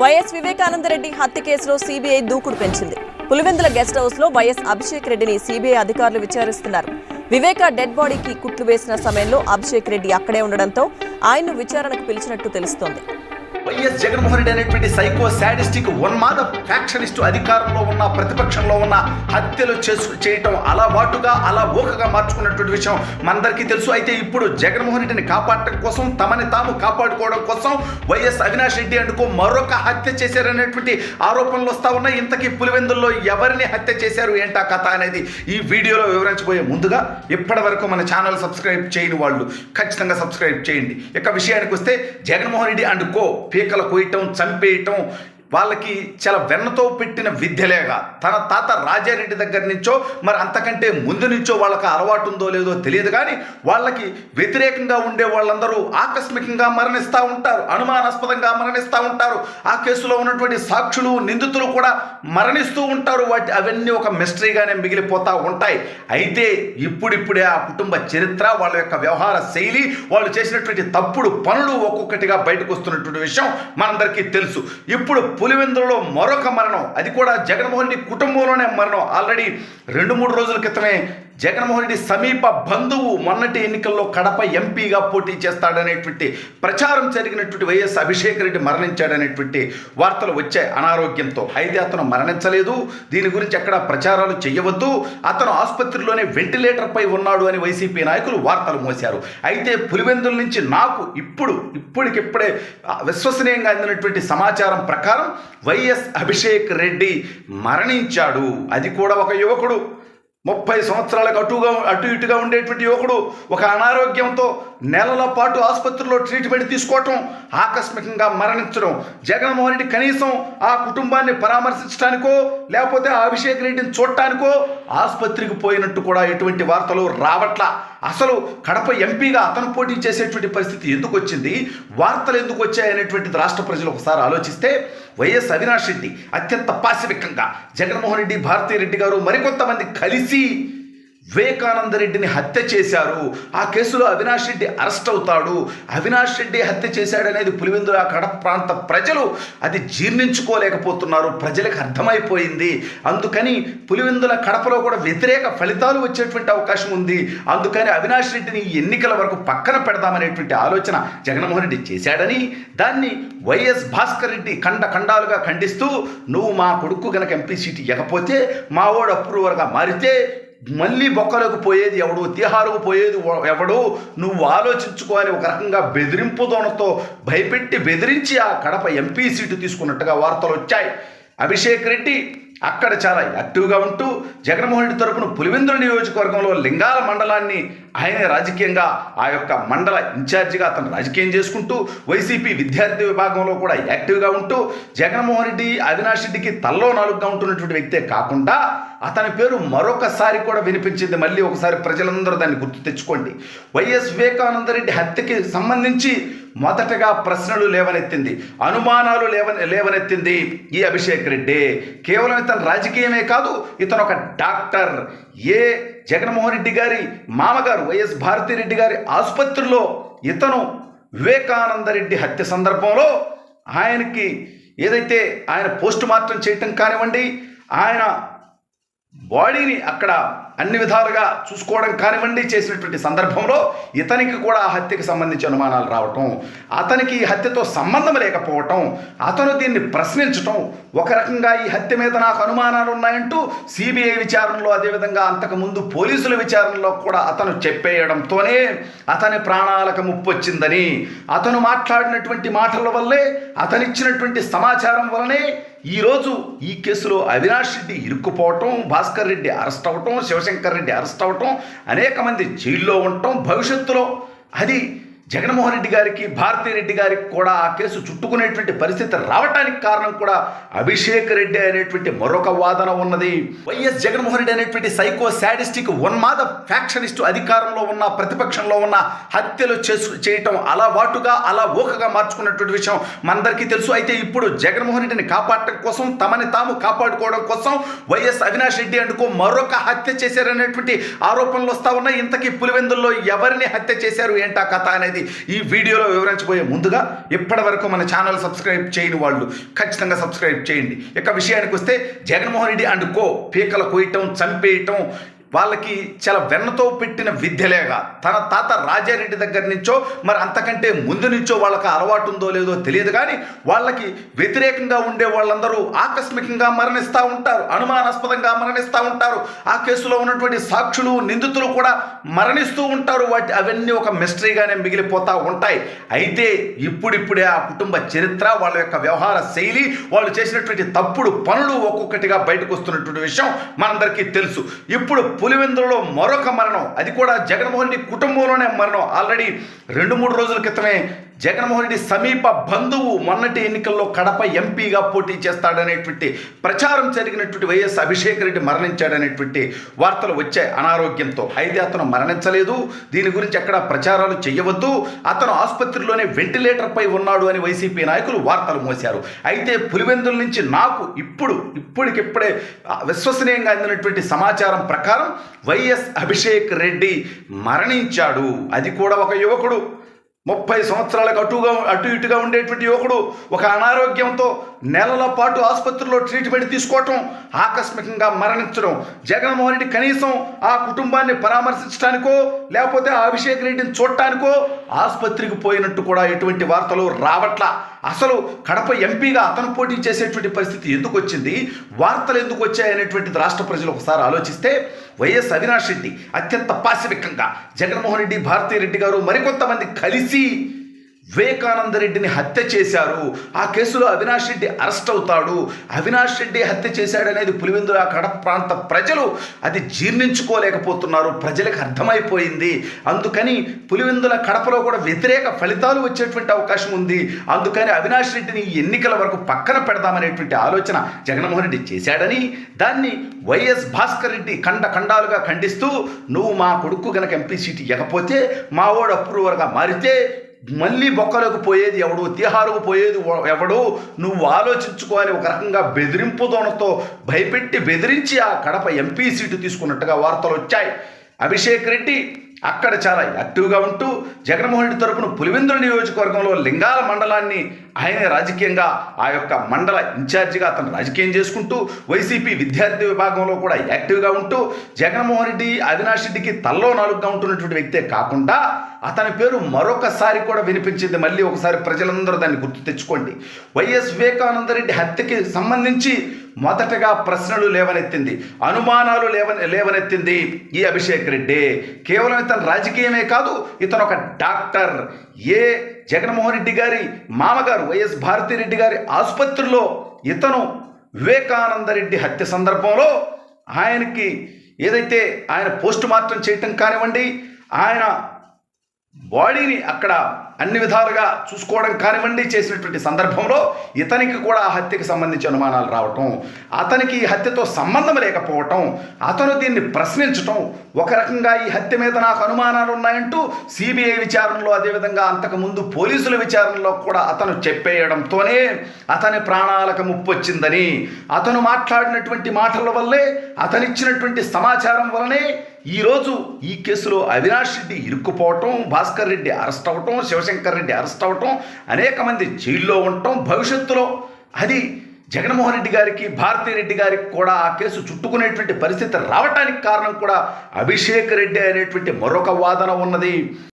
YS Vivekananda Reddy హత్య కేసులో CBI దూకుడు పెంచింది. పులివెందుల గెస్ట్ హౌస్ లో వైఎస్ అభిషేక్ రెడ్డిని సీబీఐ అధికారులు విచారిస్తున్నారు. వివేక డెడ్ బాడీకి కుట్లు వేసిన సమయంలో అభిషేక్ రెడ్డి అక్కడే ఉండడంతో ఆయన్ను విచారణకు పిలిచినట్టు తెలుస్తోంది. వైఎస్ జగన్మోహన్ రెడ్డి అనేటువంటి సైకో సాడిస్టిక్ ఉన్మాద ఫ్యాక్షనిస్టు అధికారంలో ఉన్న ప్రతిపక్షంలో ఉన్న హత్యలు చేయటం అలవాటుగా ఊకగా మార్చుకున్నటువంటి విషయం మనందరికీ తెలుసు. అయితే ఇప్పుడు జగన్మోహన్ రెడ్డిని కాపాడటం కోసం తమని తాము కాపాడుకోవడం కోసం వైఎస్ అవినాష్ రెడ్డి అంటూ మరొక హత్య చేశారనేటువంటి ఆరోపణలు వస్తా ఉన్నాయి. ఇంతకీ పులివెందుల్లో ఎవరిని హత్య చేశారు ఏంటా కథ అనేది ఈ వీడియోలో వివరించబోయే ముందుగా ఇప్పటి వరకు మన ఛానల్ సబ్స్క్రైబ్ చేయని వాళ్ళు ఖచ్చితంగా సబ్స్క్రైబ్ చేయండి. ఇక విషయానికి వస్తే జగన్మోహన్ రెడ్డి అండ్ కో పీకలు కోయటం, చంపేయటం వాళ్ళకి చాలా వెన్నతో పెట్టిన విద్యలేగా తన తాత రాజారెడ్డి దగ్గర నుంచో మరి అంతకంటే ముందు నుంచో వాళ్ళకి అలవాటు ఉందో లేదో తెలియదు. కానీ వాళ్ళకి వ్యతిరేకంగా ఉండే వాళ్ళందరూ ఆకస్మికంగా మరణిస్తూ ఉంటారు, అనుమానాస్పదంగా మరణిస్తూ ఉంటారు. ఆ కేసులో ఉన్నటువంటి సాక్షులు, నిందితులు కూడా మరణిస్తూ ఉంటారు. అవన్నీ ఒక మిస్టరీగానే మిగిలిపోతూ ఉంటాయి. అయితే ఇప్పుడిప్పుడే ఆ కుటుంబ చరిత్ర, వాళ్ళ యొక్క వ్యవహార శైలి, వాళ్ళు చేసినటువంటి తప్పుడు పనులు ఒక్కొక్కటిగా బయటకు వస్తున్నటువంటి విషయం మనందరికీ తెలుసు. ఇప్పుడు పులివెందులలో మరొక మరణం, అది కూడా జగన్మోహన్ రెడ్డి కుటుంబంలోనే మరణం. ఆల్రెడీ 2-3 రోజుల క్రితమే జగన్మోహన్ రెడ్డి సమీప బంధువు మొన్నటి ఎన్నికల్లో కడప ఎంపీగా పోటీ చేస్తాడనేటువంటి ప్రచారం జరిగినటువంటి వైఎస్ అభిషేక్ రెడ్డి మరణించాడనేటువంటి వార్తలు వచ్చాయి అనారోగ్యంతో. అయితే అతను మరణించలేదు, దీని గురించి ఎక్కడ ప్రచారాలు చేయవద్దు, అతను ఆసుపత్రిలోనే వెంటిలేటర్పై ఉన్నాడు అని వైసీపీ నాయకులు వార్తలు మోశారు. అయితే పులివెందుల నుంచి నాకు ఇప్పటికిప్పుడే విశ్వసనీయంగా అందినటువంటి సమాచారం ప్రకారం వైఎస్ అభిషేక్ రెడ్డి మరణించాడు. అది కూడా ఒక యువకుడు, 30 సంవత్సరాలకు అటు ఇటుగా ఉండేటువంటి యువకుడు ఒక అనారోగ్యంతో నెలల పాటు ఆసుపత్రిలో ట్రీట్మెంట్ తీసుకోవటం, ఆకస్మికంగా మరణించడం. జగన్మోహన్ రెడ్డి కనీసం ఆ కుటుంబాన్ని పరామర్శించడానికో లేకపోతే ఆ అభిషేక్ రెడ్డిని చూడటానికో ఆసుపత్రికి పోయినట్టు కూడా ఎటువంటి వార్తలు రావట్లా. అసలు కడప ఎంపీగా అతను పోటీ చేసేటువంటి పరిస్థితి ఎందుకు వచ్చింది, వార్తలు ఎందుకు వచ్చాయనేటువంటిది రాష్ట్ర ప్రజలు ఒకసారి ఆలోచిస్తే, వైఎస్ అవినాష్ రెడ్డి అత్యంత పాశవికంగా జగన్మోహన్ రెడ్డి, భారతీరెడ్డి గారు మరికొంతమంది కలిసి వివేకానందరెడ్డిని హత్య చేశారు. ఆ కేసులో అవినాష్ రెడ్డి అరెస్ట్ అవుతాడు. అవినాష్ రెడ్డి హత్య చేశాడనేది పులివెందుల కడప ప్రాంత ప్రజలు అది జీర్ణించుకోలేకపోతున్నారు. ప్రజలకు అర్థమైపోయింది. అందుకని పులివెందుల కడపలో కూడా వ్యతిరేక ఫలితాలు వచ్చేటువంటి అవకాశం ఉంది. అందుకని అవినాష్ రెడ్డిని ఎన్నికల వరకు పక్కన పెడదామనేటువంటి ఆలోచన జగన్మోహన్ రెడ్డి చేశాడని, దాన్ని వైఎస్ భాస్కర్ రెడ్డి ఖండాలుగా ఖండిస్తూ, నువ్వు మా కొడుకు గనక ఎంపీ సీటు ఇవ్వకపోతే మా వాడు అప్రూవర్గా మారితే మళ్ళీ బొక్కలకు పోయేది ఎవడు, తిహారుకు పోయేది ఎవడు, నువ్వు ఆలోచించుకో అని ఒక రకంగా బెదిరింపు దోణతో భయపెట్టి బెదిరించి ఆ కడప ఎంపీ సీటు తీసుకున్నట్టుగా వార్తలు వచ్చాయి. అభిషేక్ రెడ్డి అక్కడ చాలా యాక్టివ్గా ఉంటూ జగన్మోహన్ రెడ్డి తరపున పులివెందుల నియోజకవర్గంలో లింగాల మండలాన్ని ఆయన రాజకీయంగా ఆ యొక్క మండల ఇన్ఛార్జిగా అతను రాజకీయం చేసుకుంటూ వైసీపీ విద్యార్థి విభాగంలో కూడా యాక్టివ్గా ఉంటూ జగన్మోహన్ రెడ్డి, అవినాష్ రెడ్డికి తల్లో నాలుగుగా ఉంటున్నటువంటి వ్యక్తే కాకుండా అతని పేరు మరొకసారి కూడా వినిపించింది. మళ్ళీ ఒకసారి ప్రజలందరూ దాన్ని గుర్తు తెచ్చుకోండి. వైఎస్ వివేకానందరెడ్డి హత్యకి సంబంధించి మొదటగా ప్రశ్నలు లేవనెత్తింది, అనుమానాలు లేవనెత్తింది ఈ అభిషేక్ రెడ్డి. కేవలం ఇతను రాజకీయమే కాదు, ఇతను ఒక డాక్టర్. జగన్మోహన్ రెడ్డి గారి మామగారు వైఎస్ భారతీరెడ్డి గారి ఆసుపత్రిలో ఇతను వివేకానందరెడ్డి హత్య సందర్భంలో ఆయనకి ఏదైతే ఆయన పోస్ట్ మార్టం చేయటం కానివ్వండి, ఆయన బాడీని అక్కడ అన్ని విధాలుగా చూసుకోవడం కానివ్వండి చేసినటువంటి సందర్భంలో ఇతనికి కూడా ఆ హత్యకు సంబంధించి అనుమానాలు రావటం, అతనికి ఈ హత్యతో సంబంధం లేకపోవటం, అతను దీన్ని ప్రశ్నించటం, ఒక రకంగా ఈ హత్య మీద నాకు అనుమానాలు ఉన్నాయంటూ సిబిఐ విచారణలో, అదేవిధంగా అంతకుముందు పోలీసుల విచారణలో కూడా అతను చెప్పేయడంతోనే అతని ప్రాణాలకు ముప్పు వచ్చిందని, అతను మాట్లాడినటువంటి మాటల వల్లే, అతనిచ్చినటువంటి సమాచారం వల్లనే ఈరోజు ఈ కేసులో అవినాష్ రెడ్డి ఇరుక్కుపోవటం, భాస్కర్ రెడ్డి అరెస్ట్ అవ్వటం, శివశంకర్ రెడ్డి అరెస్ట్ అవ్వటం, అనేక మంది జైల్లో ఉండటం, భవిష్యత్తులో అది జగన్మోహన్ రెడ్డి గారికి, భారతీరెడ్డి గారికి కూడా ఆ కేసు చుట్టుకునేటువంటి పరిస్థితి రావటానికి కారణం కూడా అభిషేక్ రెడ్డి అనేటువంటి మరొక వాదన ఉన్నది. వైఎస్ జగన్మోహన్ రెడ్డి అనేటువంటి సైకో సాడిస్టిక్ ఉన్మాద ఫ్యాక్షనిస్టు అధికారంలో ఉన్న ప్రతిపక్షంలో ఉన్న హత్యలు చేయటం అలవాటుగా ఊకగా మార్చుకున్నటువంటి విషయం మనందరికీ తెలుసు. అయితే ఇప్పుడు జగన్మోహన్ రెడ్డిని కాపాడటం కోసం తమని తాము కాపాడుకోవడం కోసం వైఎస్ అవినాష్ రెడ్డి అంటూ మరొక హత్య చేశారనేటువంటి ఆరోపణలు వస్తా ఉన్నాయి. ఇంతకీ పులివెందుల్లో ఎవరిని హత్య చేశారు ఏంటా కథ అనేది అనేది ఈ వీడియోలో వివరించబోయే ముందుగా ఇప్పటి వరకు మన ఛానల్ సబ్స్క్రైబ్ చేయని వాళ్ళు ఖచ్చితంగా సబ్స్క్రైబ్ చేయండి. ఇక విషయానికి వస్తే జగన్మోహన్ రెడ్డి అండ్ కో పీకలు కొయ్యటం, చంపేయటం వాళ్ళకి చాలా వెన్నతో పెట్టిన విద్యలేగా తన తాత రాజారెడ్డి దగ్గర నుంచో మరి అంతకంటే ముందు నుంచో వాళ్ళకి అలవాటు ఉందో లేదో తెలియదు, కానీ వాళ్ళకి వ్యతిరేకంగా ఉండే వాళ్ళందరూ ఆకస్మికంగా మరణిస్తూ ఉంటారు, అనుమానాస్పదంగా మరణిస్తూ ఉంటారు. ఆ కేసులో ఉన్నటువంటి సాక్షులు, నిందితులు కూడా మరణిస్తూ ఉంటారు. అవన్నీ ఒక మిస్టరీగానే మిగిలిపోతూ ఉంటాయి. అయితే ఇప్పుడిప్పుడే ఆ కుటుంబ చరిత్ర, వాళ్ళ యొక్క వ్యవహార శైలి, వాళ్ళు చేసినటువంటి తప్పుడు పనులు ఒక్కొక్కటిగా బయటకు వస్తున్నటువంటి విషయం మనందరికీ తెలుసు. ఇప్పుడు పులివెందులలో మరొక మరణం, అది కూడా జగన్మోహన్ రెడ్డి కుటుంబంలోనే మరణం. ఆల్రెడీ 2-3 రోజుల క్రితమే జగన్మోహన్ రెడ్డి సమీప బంధువు మొన్నటి ఎన్నికల్లో కడప ఎంపీగా పోటీ చేస్తాడనేటువంటి ప్రచారం జరిగినటువంటి వైఎస్ అభిషేక్ రెడ్డి మరణించాడనేటువంటి వార్తలు వచ్చాయి అనారోగ్యంతో. అయితే అతను మరణించలేదు, దీని గురించి ఎక్కడ ప్రచారాలు చేయవద్దు, అతను ఆసుపత్రిలోనే వెంటిలేటర్ పై ఉన్నాడు అని వైసీపీ నాయకులు వార్తలు మోశారు. అయితే పులివెందుల నుంచి నాకు ఇప్పటికిప్పుడే విశ్వసనీయంగా అందినటువంటి సమాచారం ప్రకారం వైఎస్ అభిషేక్ రెడ్డి మరణించాడు. అది కూడా ఒక యువకుడు, 30 సంవత్సరాలకు అటు ఇటుగా ఉండేటువంటి యువకుడు ఒక అనారోగ్యంతో నెలల పాటు ఆసుపత్రిలో ట్రీట్మెంట్ తీసుకోవటం, ఆకస్మికంగా మరణించడం. జగన్మోహన్ రెడ్డి కనీసం ఆ కుటుంబాన్ని పరామర్శించడానికో లేకపోతే ఆ అభిషేక్ రెడ్డిని చూడటానికో ఆసుపత్రికి పోయినట్టు కూడా ఎటువంటి వార్తలు రావట్లా. అసలు కడప ఎంపీగా అతను పోటీ చేసేటువంటి పరిస్థితి ఎందుకు వచ్చింది, వార్తలు ఎందుకు వచ్చాయనేటువంటిది రాష్ట్ర ప్రజలు ఒకసారి ఆలోచిస్తే, వైఎస్ అవినాష్ రెడ్డి అత్యంత పాశవికంగా జగన్మోహన్ రెడ్డి, భారతీరెడ్డి గారు మరికొంతమంది కలిసి వివేకానంద రెడ్డిని హత్య చేశారు. ఆ కేసులో అవినాష్ రెడ్డి అరెస్ట్ అవుతాడు. అవినాష్ రెడ్డి హత్య చేశాడనేది పులివెందుల కడప ప్రాంత ప్రజలు అది జీర్ణించుకోలేకపోతున్నారు, ప్రజలకు అర్థమైపోయింది. అందుకని పులివెందుల కడపలో కూడా వ్యతిరేక ఫలితాలు వచ్చేటువంటి అవకాశం ఉంది. అందుకని అవినాష్ రెడ్డిని ఎన్నికల వరకు పక్కన పెడదామనేటువంటి ఆలోచన జగన్మోహన్ రెడ్డి చేశాడని, దాన్ని వైఎస్ భాస్కర్ రెడ్డి ఖండాలుగా ఖండిస్తూ, నువ్వు మా కొడుకు గనక ఎంపీ సీటు ఇవ్వకపోతే మా వాడు అప్రూవర్గా మారితే మళ్ళీ బొక్కలకు పోయేది ఎవడు, తిహారుకు పోయేది ఎవడు, నువ్వు ఆలోచించుకో అని ఒక రకంగా బెదిరింపు దోణతో భయపెట్టి బెదిరించి ఆ కడప ఎంపీ సీటు తీసుకున్నట్టుగా వార్తలు వచ్చాయి. అభిషేక్ రెడ్డి అక్కడ చాలా యాక్టివ్గా ఉంటూ జగన్మోహన్ రెడ్డి తరపున పులివెందుల నియోజకవర్గంలో లింగాల మండలాన్ని ఆయన రాజకీయంగా ఆ యొక్క మండల ఇన్ఛార్జిగా అతను రాజకీయం చేసుకుంటూ వైసీపీ విద్యార్థి విభాగంలో కూడా యాక్టివ్గా ఉంటూ జగన్మోహన్ రెడ్డి, అవినాష్ రెడ్డికి తల్లో నాలుగుగా ఉంటున్నటువంటి వ్యక్తే కాకుండా అతని పేరు మరొకసారి కూడా వినిపించింది. మళ్ళీ ఒకసారి ప్రజలందరూ దాన్ని గుర్తు తెచ్చుకోండి. వైఎస్ వివేకానంద రెడ్డి హత్యకి సంబంధించి మొదటగా ప్రశ్నలు లేవనెత్తింది, అనుమానాలు లేవనెత్తింది ఈ అభిషేక్ రెడ్డి. కేవలం ఇతను రాజకీయమే కాదు, ఇతను ఒక డాక్టర్. జగన్మోహన్ రెడ్డి గారి మామగారు వైఎస్ భారతీరెడ్డి గారి ఆసుపత్రిలో ఇతను వివేకానంద రెడ్డి హత్య సందర్భంలో ఆయనకి ఏదైతే ఆయన పోస్ట్ మార్టం చేయటం కానివ్వండి, ఆయన బాడీని అక్కడ అన్ని విధాలుగా చూసుకోవడం కానివ్వండి చేసినటువంటి సందర్భంలో ఇతనికి కూడా ఆ హత్యకు సంబంధించి అనుమానాలు రావటం, అతనికి ఈ హత్యతో సంబంధం లేకపోవటం, అతను దీన్ని ప్రశ్నించటం, ఒక రకంగా ఈ హత్య మీద నాకు అనుమానాలు ఉన్నాయంటూ సిబిఐ విచారణలో, అదేవిధంగా అంతకుముందు పోలీసుల విచారణలో కూడా అతను చెప్పేయడంతోనే అతని ప్రాణాలకు ముప్పు వచ్చిందని, అతను మాట్లాడినటువంటి మాటల వల్లే, అతనిచ్చినటువంటి సమాచారం వల్లనే ఈరోజు ఈ కేసులో అవినాష్ రెడ్డి ఇరుక్కుపోవటం, భాస్కర్ రెడ్డి అరెస్ట్ అవ్వటం, శివశంకర్ రెడ్డి అరెస్ట్ అవ్వటం, అనేక మంది జైల్లో ఉండటం, భవిష్యత్తులో అది జగన్మోహన్ రెడ్డి గారికి, భారతీరెడ్డి గారికి కూడా ఆ కేసు చుట్టుకునేటువంటి పరిస్థితి రావటానికి కారణం కూడా అభిషేక్ రెడ్డి అనేటువంటి మరొక వాదన ఉన్నది.